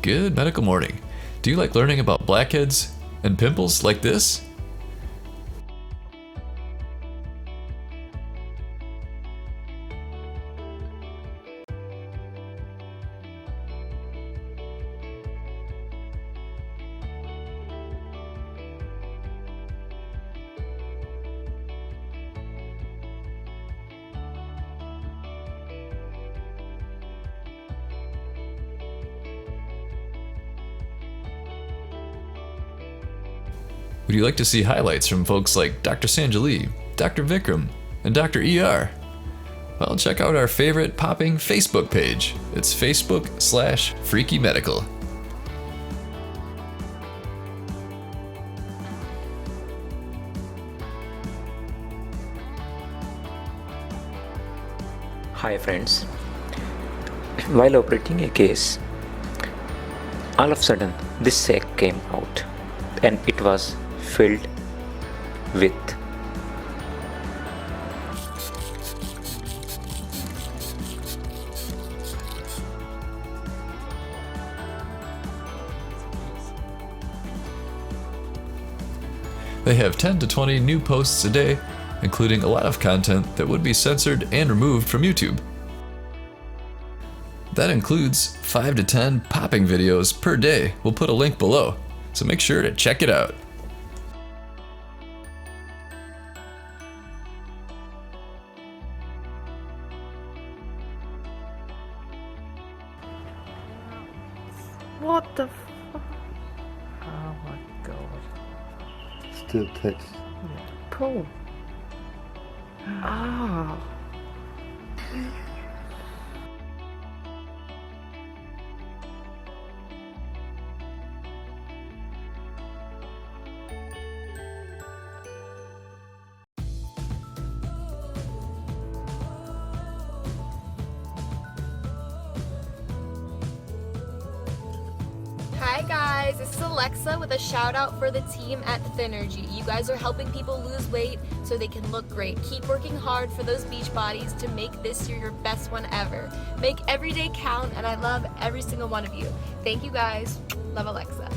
Good medical morning. Do you like learning about blackheads and pimples like this? Would you like to see highlights from folks like Dr. Sanjali, Dr. Vikram, and Dr. ER? Well, check out our favorite popping Facebook page. It's Facebook/Freaky Medical. Hi friends, while operating a case, all of a sudden this sac came out and it was filled with They have 10 to 20 new posts a day, including a lot of content that would be censored and removed from YouTube. That includes 5 to 10 popping videos per day. We'll put a link below, so make sure to check it out. What the fuck? Oh my god. Still text. Cool. Ah. Hi guys, this is Alexa with a shout out for the team at Thinnergy. You guys are helping people lose weight so they can look great. Keep working hard for those beach bodies to make this year your best one ever. Make every day count, and I love every single one of you. Thank you guys. Love, Alexa.